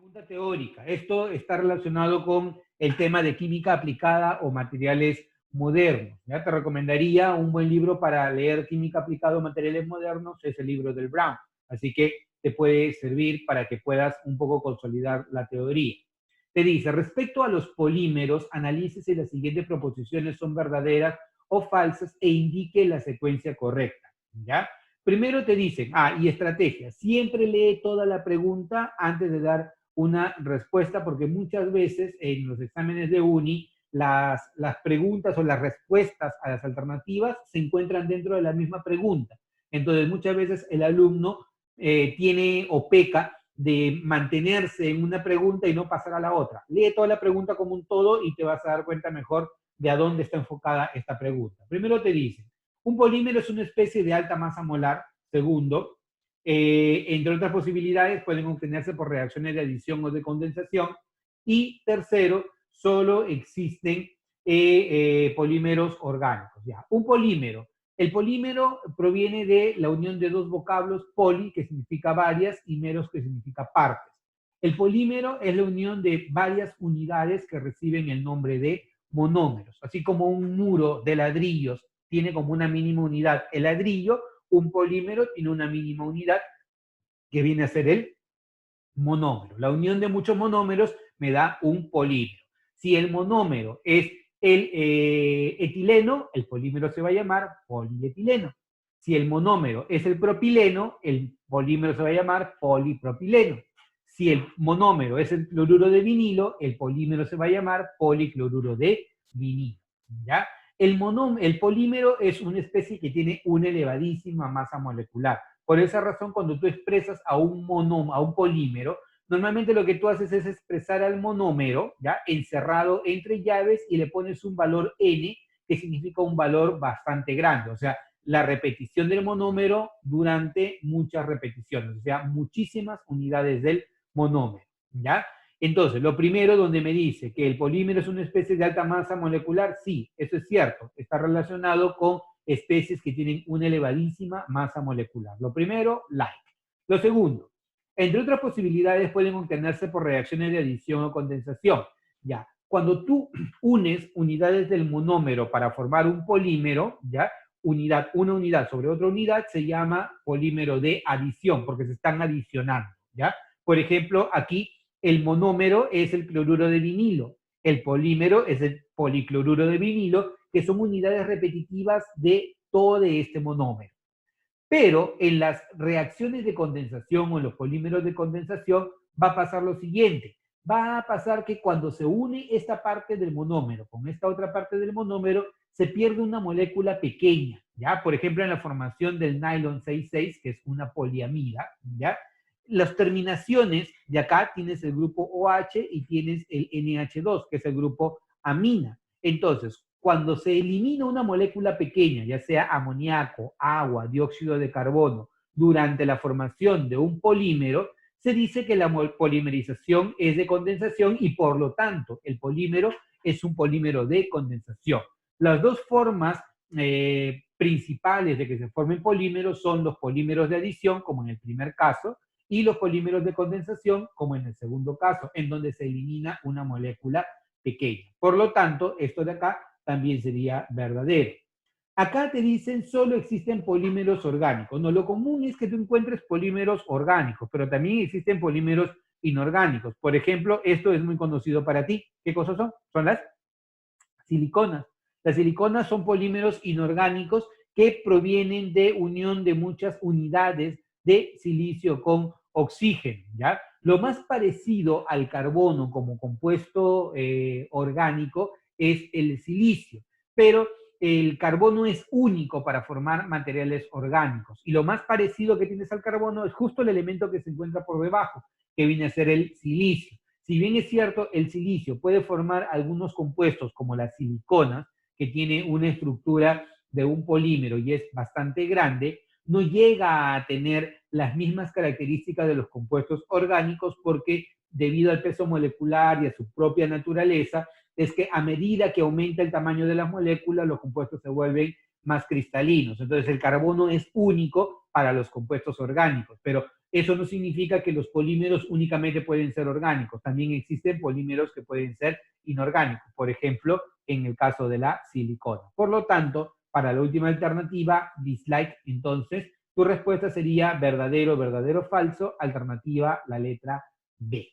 Pregunta teórica. Esto está relacionado con el tema de química aplicada o materiales modernos. ¿Ya? Te recomendaría un buen libro para leer química aplicada o materiales modernos, es el libro del Brown. Así que te puede servir para que puedas un poco consolidar la teoría. Te dice, respecto a los polímeros, analice si las siguientes proposiciones son verdaderas o falsas e indique la secuencia correcta. ¿Ya? Primero te dicen, y estrategia, siempre lee toda la pregunta antes de dar una respuesta, porque muchas veces en los exámenes de uni las preguntas o las respuestas a las alternativas se encuentran dentro de la misma pregunta. Entonces, muchas veces el alumno tiene o peca de mantenerse en una pregunta y no pasar a la otra. Lee toda la pregunta como un todo y te vas a dar cuenta mejor de a dónde está enfocada esta pregunta. Primero te dice, un polímero es una especie de alta masa molar. Segundo, entre otras posibilidades, pueden obtenerse por reacciones de adición o de condensación. Y tercero, solo existen polímeros orgánicos. Ya. Un polímero. El polímero proviene de la unión de dos vocablos, poli, que significa varias, y meros, que significa partes. El polímero es la unión de varias unidades que reciben el nombre de monómeros. Así como un muro de ladrillos tiene como una mínima unidad el ladrillo, un polímero tiene una mínima unidad que viene a ser el monómero. La unión de muchos monómeros me da un polímero. Si el monómero es el etileno, el polímero se va a llamar polietileno. Si el monómero es el propileno, el polímero se va a llamar polipropileno. Si el monómero es el cloruro de vinilo, el polímero se va a llamar policloruro de vinilo. ¿Ya? El polímero es una especie que tiene una elevadísima masa molecular. Por esa razón, cuando tú expresas a un polímero, normalmente lo que tú haces es expresar al monómero, ¿ya? Encerrado entre llaves, y le pones un valor n, que significa un valor bastante grande. O sea, la repetición del monómero durante muchas repeticiones. O sea, muchísimas unidades del monómero, ¿ya? Entonces, lo primero donde me dice que el polímero es una especie de alta masa molecular, sí, eso es cierto. Está relacionado con especies que tienen una elevadísima masa molecular. Lo primero, like. Lo segundo, entre otras posibilidades pueden obtenerse por reacciones de adición o condensación. Ya, cuando tú unes unidades del monómero para formar un polímero, ya, una unidad sobre otra unidad se llama polímero de adición, porque se están adicionando, ya. Por ejemplo, aquí el monómero es el cloruro de vinilo, el polímero es el policloruro de vinilo, que son unidades repetitivas de todo este monómero. Pero en las reacciones de condensación o en los polímeros de condensación va a pasar lo siguiente. Va a pasar que cuando se une esta parte del monómero con esta otra parte del monómero, se pierde una molécula pequeña, ¿ya? Por ejemplo, en la formación del nylon 6,6, que es una poliamida, ¿ya? Las terminaciones de acá tienes el grupo OH y tienes el NH2, que es el grupo amina. Entonces, cuando se elimina una molécula pequeña, ya sea amoníaco, agua, dióxido de carbono, durante la formación de un polímero, se dice que la polimerización es de condensación y por lo tanto el polímero es un polímero de condensación. Las dos formas principales de que se formen polímeros son los polímeros de adición, como en el primer caso, y los polímeros de condensación, como en el segundo caso, en donde se elimina una molécula pequeña. Por lo tanto, esto de acá también sería verdadero. Acá te dicen solo existen polímeros orgánicos. No, lo común es que tú encuentres polímeros orgánicos, pero también existen polímeros inorgánicos. Por ejemplo, esto es muy conocido para ti. ¿Qué cosas son? Son las siliconas. Las siliconas son polímeros inorgánicos que provienen de unión de muchas unidades de silicio con oxígeno, ¿ya? Lo más parecido al carbono como compuesto orgánico es el silicio, pero el carbono es único para formar materiales orgánicos, y lo más parecido que tienes al carbono es justo el elemento que se encuentra por debajo, que viene a ser el silicio. Si bien es cierto, el silicio puede formar algunos compuestos como las siliconas, que tiene una estructura de un polímero y es bastante grande, no llega a tener las mismas características de los compuestos orgánicos, porque debido al peso molecular y a su propia naturaleza, es que a medida que aumenta el tamaño de las moléculas, los compuestos se vuelven más cristalinos. Entonces el carbono es único para los compuestos orgánicos, pero eso no significa que los polímeros únicamente pueden ser orgánicos, también existen polímeros que pueden ser inorgánicos, por ejemplo, en el caso de la silicona. Por lo tanto, para la última alternativa, dislike, entonces, tu respuesta sería verdadero, verdadero, falso, alternativa, la letra B.